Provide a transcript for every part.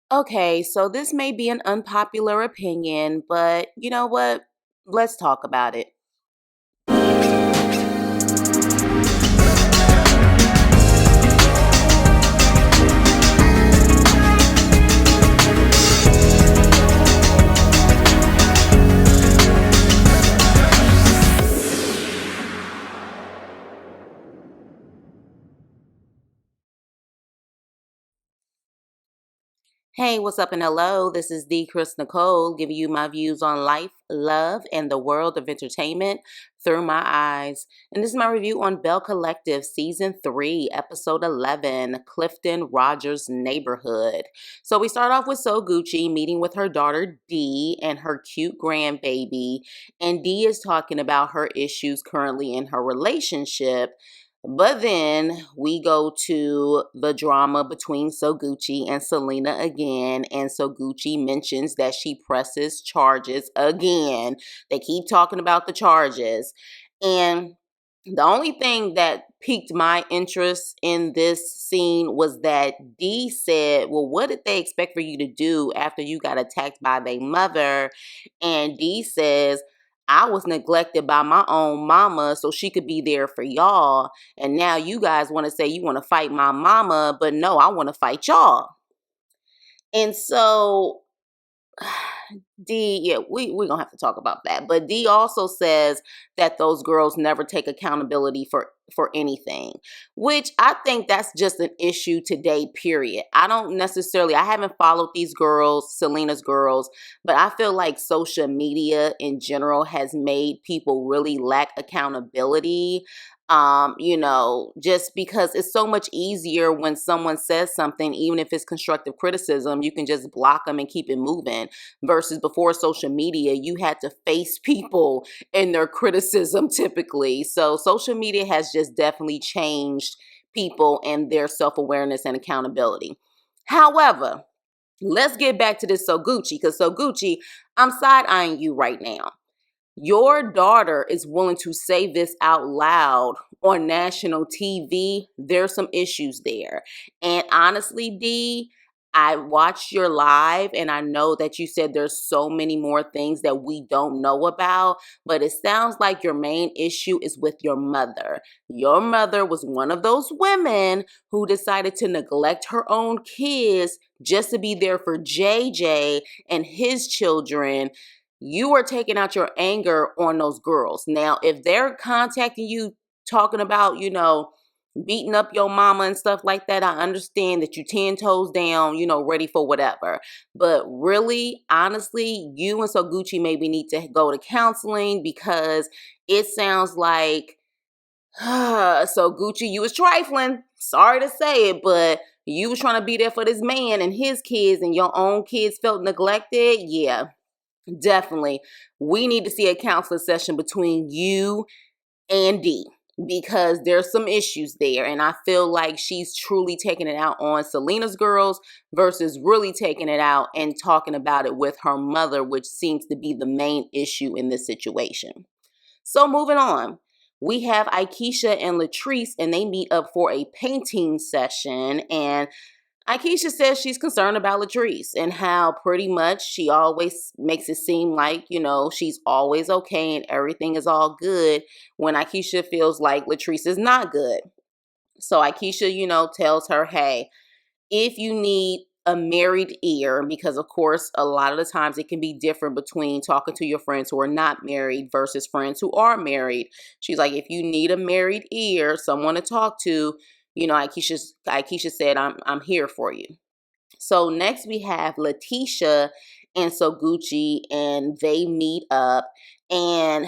Okay, so this may be an unpopular opinion, but you know what? Let's talk about it. Hey, what's up and hello? This is the Chris Nicole giving you my views on life, love, and the world of entertainment through my eyes. And this is my review on Belle Collective Season 3, Episode 11, Clifton Rogers Neighborhood. So we start off with So Gucci meeting with her daughter Dee and her cute grandbaby. And Dee is talking about her issues currently in her relationship. But then we go to the drama between So Gucci and Selena again, and So Gucci mentions that she presses charges again. They keep talking about the charges. And the only thing that piqued my interest in this scene was that Dee said, well, what did they expect for you to do after you got attacked by their mother? And Dee says, I was neglected by my own mama so she could be there for y'all. And now you guys want to say you want to fight my mama, but no, I want to fight y'all. And so D, yeah, we're gonna have to talk about that. But D also says that those girls never take accountability for anything, which I think that's just an issue today, period. I haven't followed these girls, Selena's girls, but I feel like social media in general has made people really lack accountability. Just because it's so much easier when someone says something, even if it's constructive criticism, you can just block them and keep it moving versus before social media, you had to face people in their criticism typically. So social media has just definitely changed people and their self-awareness and accountability. However, let's get back to this So Gucci, because So Gucci, I'm side-eyeing you right now. Your daughter is willing to say this out loud on national TV. There's some issues there. And honestly, Dee, I watched your live and I know that you said there's so many more things that we don't know about, but it sounds like your main issue is with your mother. Your mother was one of those women who decided to neglect her own kids just to be there for JJ and his children. You are taking out your anger on those girls. Now, if they're contacting you talking about, beating up your mama and stuff like that, I understand that you 10 toes down, ready for whatever. But really, honestly, you and So Gucci maybe need to go to counseling because it sounds like so Gucci, you was trifling. Sorry to say it, but you was trying to be there for this man and his kids and your own kids felt neglected. Yeah, definitely. We need to see a counseling session between you and D because there's some issues there. And I feel like she's truly taking it out on Selena's girls versus really taking it out and talking about it with her mother, which seems to be the main issue in this situation. So moving on. We have Aikisha and Latrice, and they meet up for a painting session. And Aikisha says she's concerned about Latrice and how pretty much she always makes it seem like, she's always okay and everything is all good when Aikisha feels like Latrice is not good. So Aikisha, tells her, hey, if you need a married ear, because of course, a lot of the times it can be different between talking to your friends who are not married versus friends who are married. She's like, if you need a married ear, someone to talk to, Aikisha said, I'm here for you. So next we have Letitia and So Gucci, and they meet up. And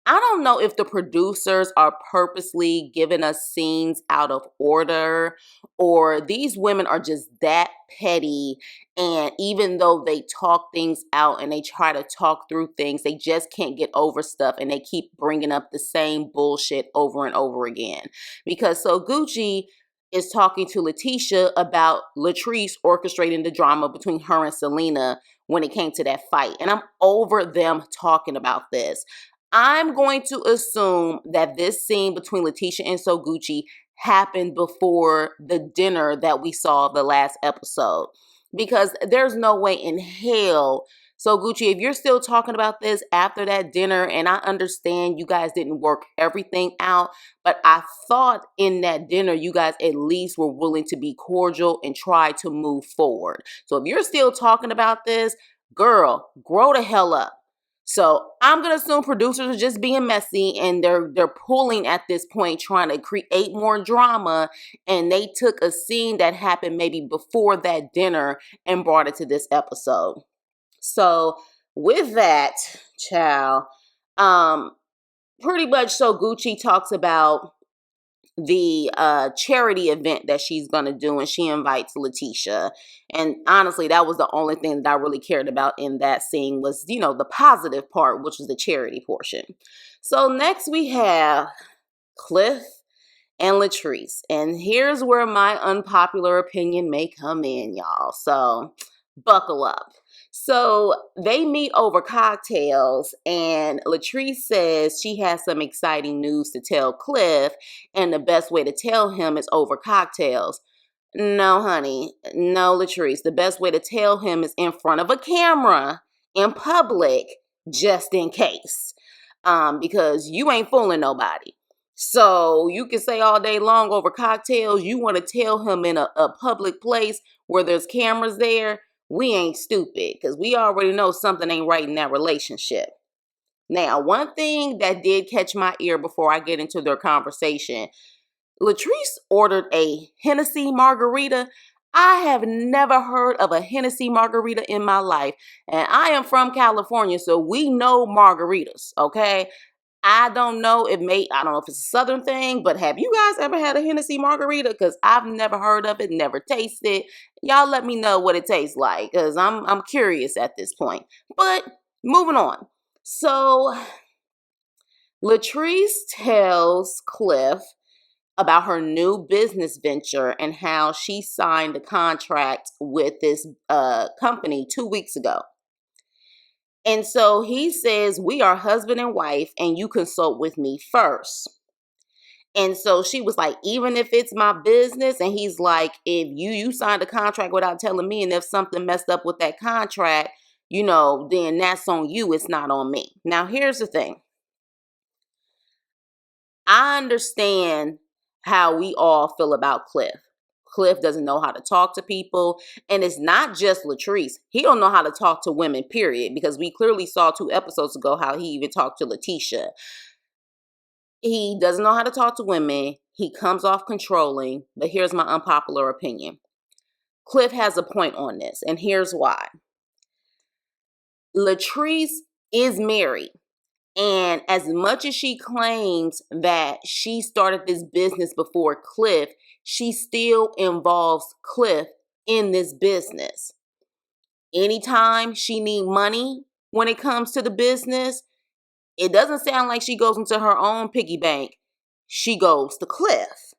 I don't know if the producers are purposely giving us scenes out of order or these women are just that petty. And even though they talk things out and they try to talk through things, they just can't get over stuff and they keep bringing up the same bullshit over and over again. Because So Gucci is talking to Letitia about Latrice orchestrating the drama between her and Selena when it came to that fight. And I'm over them talking about this. I'm going to assume that this scene between Letitia and So Gucci happened before the dinner that we saw the last episode. because there's no way in hell. So Gucci, if you're still talking about this after that dinner, and I understand you guys didn't work everything out, but I thought in that dinner you guys at least were willing to be cordial and try to move forward. So if you're still talking about this, girl, grow the hell up. So I'm gonna assume producers are just being messy and they're pulling at this point, trying to create more drama. And they took a scene that happened maybe before that dinner and brought it to this episode. So with that, child, pretty much so Gucci talks about the charity event that she's gonna do, and she invites Letitia. And honestly, that was the only thing that I really cared about in that scene was, the positive part, which was the charity portion. So next we have Cliff and Latrice. And here's where my unpopular opinion may come in, y'all. So buckle up. So they meet over cocktails, and Latrice says she has some exciting news to tell Cliff, and the best way to tell him is over cocktails. No, honey. No, Latrice. The best way to tell him is in front of a camera in public, just in case. Because you ain't fooling nobody. So you can say all day long over cocktails, you want to tell him in a public place where there's cameras there. We ain't stupid, because we already know something ain't right in that relationship. Now, one thing that did catch my ear before I get into their conversation, Latrice ordered a Hennessy margarita. I have never heard of a Hennessy margarita in my life. And I am from California, so we know margaritas, okay? I don't know if it's a Southern thing, but have you guys ever had a Hennessy margarita? Because I've never heard of it, never tasted it. Y'all let me know what it tastes like, because I'm curious at this point. But moving on. So Latrice tells Cliff about her new business venture and how she signed a contract with this company 2 weeks ago. And so he says, we are husband and wife, and you consult with me first. And so she was like, even if it's my business, and he's like, if you signed a contract without telling me, and if something messed up with that contract, then that's on you, it's not on me. Now, here's the thing. I understand how we all feel about Cliff. Cliff doesn't know how to talk to people. And it's not just Latrice. He don't know how to talk to women, period. Because we clearly saw 2 episodes ago how he even talked to Letitia. He doesn't know how to talk to women. He comes off controlling. But here's my unpopular opinion. Cliff has a point on this. And here's why. Latrice is married. And as much as she claims that she started this business before Cliff, she still involves Cliff in this business. Anytime she needs money when it comes to the business, it doesn't sound like she goes into her own piggy bank. She goes to Cliff.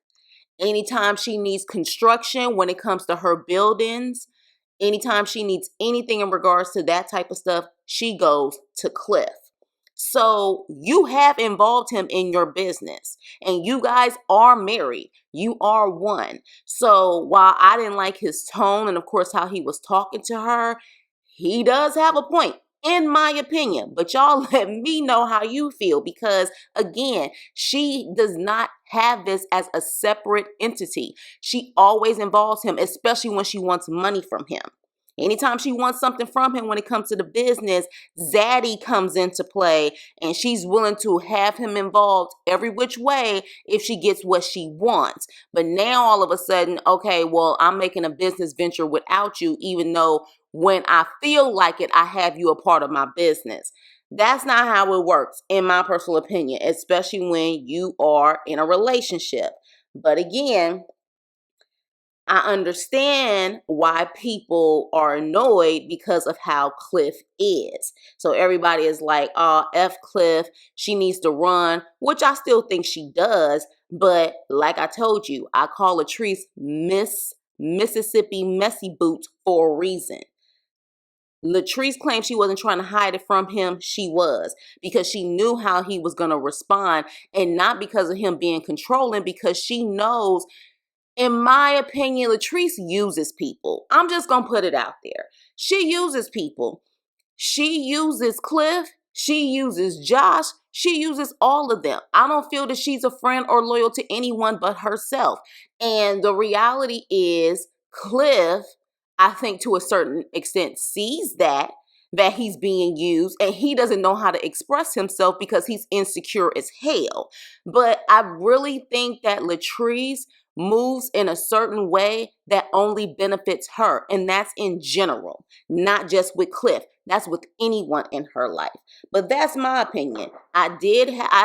Anytime she needs construction when it comes to her buildings, anytime she needs anything in regards to that type of stuff, she goes to Cliff. So you have involved him in your business, and you guys are married. You are one. So while I didn't like his tone and of course how he was talking to her, he does have a point, in my opinion. But y'all let me know how you feel, because again, she does not have this as a separate entity. She always involves him, especially when she wants money from him. Anytime she wants something from him when it comes to the business, Zaddy comes into play, and she's willing to have him involved every which way if she gets what she wants. But now all of a sudden, okay, well, I'm making a business venture without you, even though when I feel like it, I have you a part of my business. That's not how it works, in my personal opinion, especially when you are in a relationship. But again, I understand why people are annoyed because of how Cliff is. So everybody is like, oh, F Cliff, she needs to run, which I still think she does. But like I told you, I call Latrice Miss Mississippi Messy Boots for a reason. Latrice claimed she wasn't trying to hide it from him. She was, because she knew how he was going to respond, and not because of him being controlling, because she knows In my opinion, Latrice uses people. I'm just going to put it out there. She uses people. She uses Cliff. She uses Josh. She uses all of them. I don't feel that she's a friend or loyal to anyone but herself. And the reality is, Cliff, I think to a certain extent, sees that he's being used, and he doesn't know how to express himself because he's insecure as hell. But I really think that Latrice moves in a certain way that only benefits her, and that's in general, not just with Cliff. That's with anyone in her life. But that's my opinion. I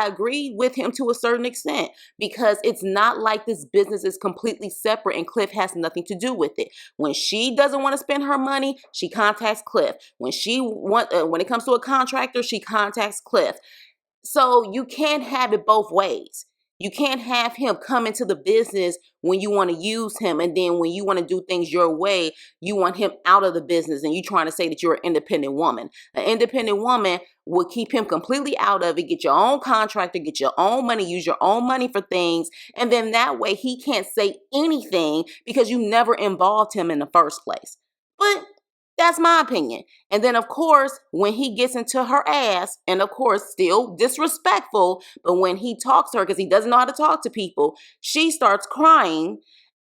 agree with him to a certain extent, because it's not like this business is completely separate and Cliff has nothing to do with it. When she doesn't want to spend her money, she contacts Cliff. When it comes to a contractor, she contacts Cliff. So you can't have it both ways. You can't have him come into the business when you want to use him, and then when you want to do things your way, you want him out of the business, and you trying to say that you're an independent woman. An independent woman will keep him completely out of it, get your own contractor, get your own money, use your own money for things, and then that way he can't say anything because you never involved him in the first place. But that's my opinion. And then, of course, when he gets into her ass, and of course, still disrespectful, but when he talks to her, because he doesn't know how to talk to people, she starts crying.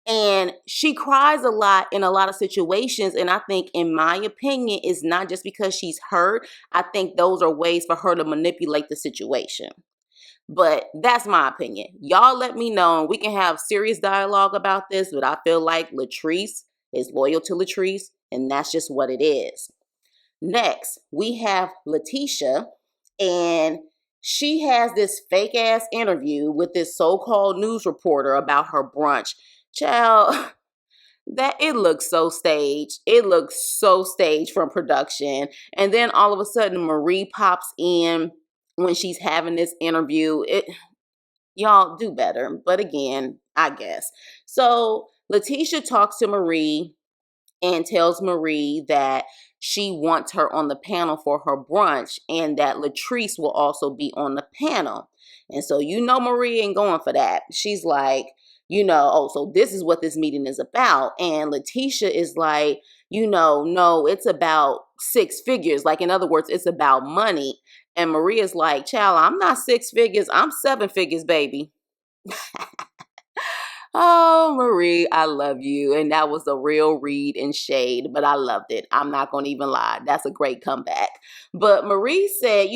And she cries a lot in a lot of situations. And I think, in my opinion, it's not just because she's hurt. I think those are ways for her to manipulate the situation. But that's my opinion. Y'all let me know, and we can have serious dialogue about this, but I feel like Latrice is loyal to Latrice, and that's just what it is. Next, we have Letitia, and she has this fake ass interview with this so-called news reporter about her brunch. Child, that it looks so staged. It looks so staged from production. And then all of a sudden, Marie pops in when she's having this interview. Y'all do better. But again, I guess. So Letitia talks to Marie and tells Marie that she wants her on the panel for her brunch, and that Latrice will also be on the panel. And so, Marie ain't going for that. She's like, oh, so this is what this meeting is about. And Letitia is like, no, it's about six figures. Like, in other words, it's about money. And Maria's like, child, I'm not six figures. I'm seven figures, baby. Oh, Marie, I love you. And that was a real read and shade, but I loved it. I'm not going to even lie. That's a great comeback. But Marie said,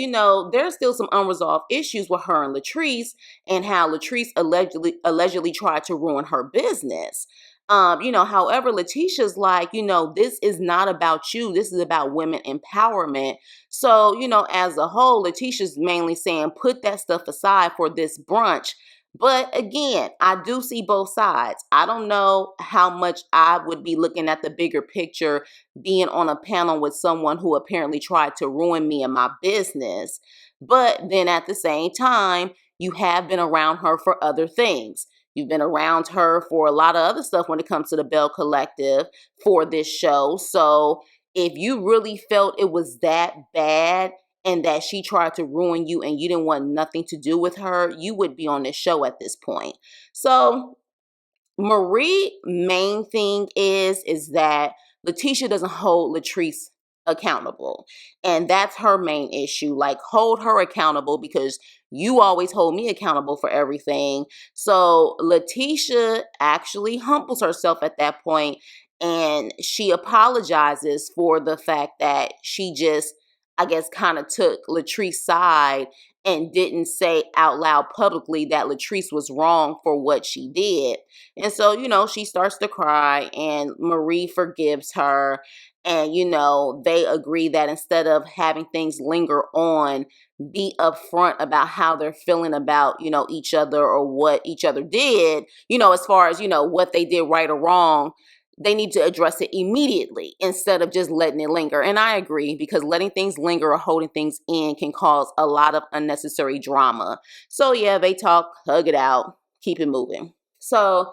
there's still some unresolved issues with her and Latrice, and how Latrice allegedly tried to ruin her business. However, Letitia's like, this is not about you. This is about women empowerment. So, as a whole, Letitia's mainly saying, put that stuff aside for this brunch. But again, I do see both sides. I don't know how much I would be looking at the bigger picture being on a panel with someone who apparently tried to ruin me and my business. But then at the same time, you have been around her for other things. You've been around her for a lot of other stuff when it comes to the Belle Collective for this show. So if you really felt it was that bad, and that she tried to ruin you and you didn't want nothing to do with her, you would be on this show at this point. So Marie, main thing is that Letitia doesn't hold Latrice accountable. And that's her main issue. Like, hold her accountable, because you always hold me accountable for everything. So Letitia actually humbles herself at that point, and she apologizes for the fact that she just, I guess, kind of took Latrice's side and didn't say out loud publicly that Latrice was wrong for what she did. And so, she starts to cry, and Marie forgives her. And, they agree that instead of having things linger on, be upfront about how they're feeling about, each other, or what each other did, as far as, what they did right or wrong. They need to address it immediately instead of just letting it linger. And I agree, because letting things linger or holding things in can cause a lot of unnecessary drama. So yeah, they talk, hug it out, keep it moving. So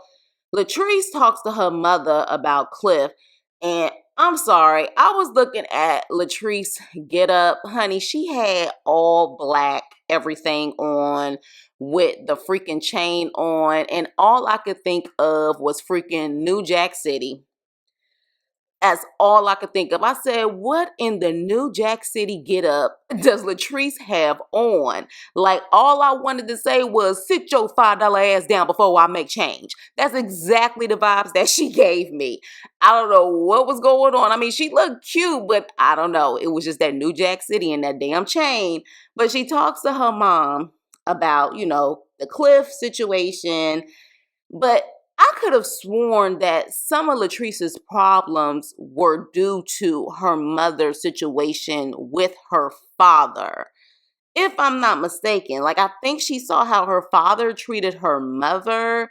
Latrice talks to her mother about Cliff, and I'm sorry. I was looking at Latrice get up. Honey, she had all black everything on with the freaking chain on. And all I could think of was freaking New Jack City. That's all I could think of. I said, what in the New Jack City get up does Latrice have on? Like, all I wanted to say was, sit your $5 ass down before I make change. That's exactly the vibes that she gave me. I don't know what was going on. I mean, she looked cute, but I don't know. It was just that New Jack City and that damn chain. But she talks to her mom about, the Cliff situation. But I could have sworn that some of Latrice's problems were due to her mother's situation with her father. If I'm not mistaken, like I think she saw how her father treated her mother.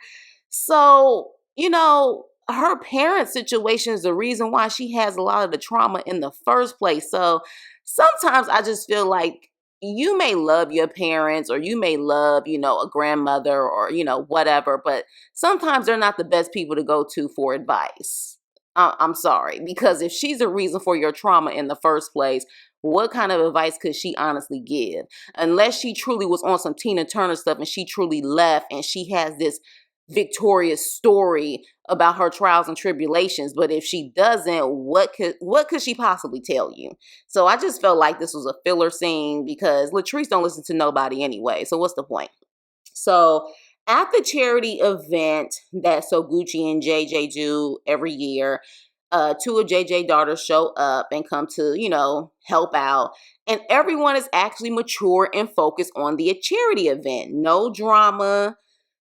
So, her parent situation is the reason why she has a lot of the trauma in the first place. So sometimes I just feel like you may love your parents or you may love, a grandmother or, whatever, but sometimes they're not the best people to go to for advice. I'm sorry, because if she's the reason for your trauma in the first place, what kind of advice could she honestly give? Unless she truly was on some Tina Turner stuff and she truly left and she has this victorious story about her trials and tribulations. But if she doesn't, what could she possibly tell you? So I just felt like this was a filler scene because Latrice don't listen to nobody anyway. So what's the point? So at the charity event that So Gucci and JJ do every year, two of JJ daughters show up and come to, help out. And everyone is actually mature and focused on the charity event. No drama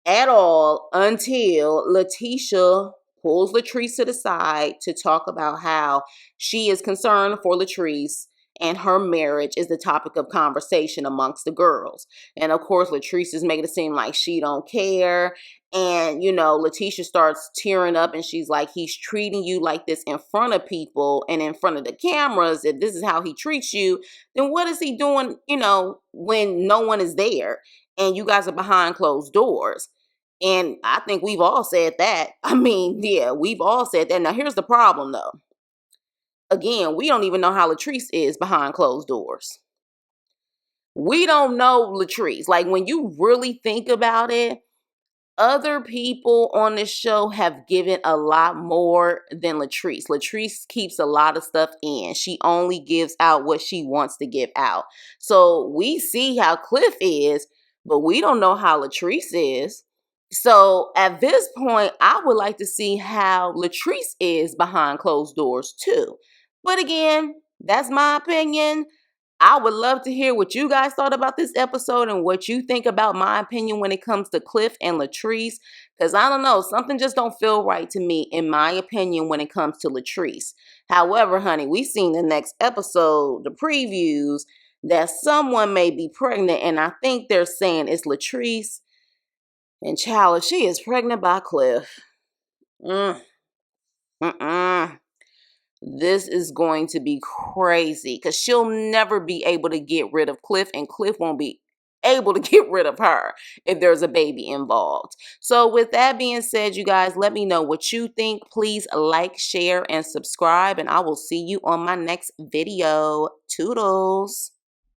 at all until Letitia pulls Latrice to the side to talk about how she is concerned for Latrice and her marriage is the topic of conversation amongst the girls. And of course, Latrice is making it seem like she don't care. And, Letitia starts tearing up and she's like, he's treating you like this in front of people and in front of the cameras. If this is how he treats you, then what is he doing, when no one is there and you guys are behind closed doors? And I think we've all said that. I mean, yeah, we've all said that. Now, here's the problem, though. Again, we don't even know how Latrice is behind closed doors. We don't know Latrice. Like, when you really think about it, other people on this show have given a lot more than Latrice. Latrice keeps a lot of stuff in. She only gives out what she wants to give out. So we see how Cliff is, but we don't know how Latrice is. So at this point, I would like to see how Latrice is behind closed doors too. But again, that's my opinion. I would love to hear what you guys thought about this episode and what you think about my opinion when it comes to Cliff and Latrice. Because I don't know, something just don't feel right to me, in my opinion, when it comes to Latrice. However, honey, we seen the next episode, the previews, that someone may be pregnant. And I think they're saying it's Latrice. And child, if she is pregnant by Cliff, this is going to be crazy because she'll never be able to get rid of Cliff and Cliff won't be able to get rid of her if there's a baby involved. So with that being said, you guys, let me know what you think. Please like, share, and subscribe, and I will see you on my next video. Toodles.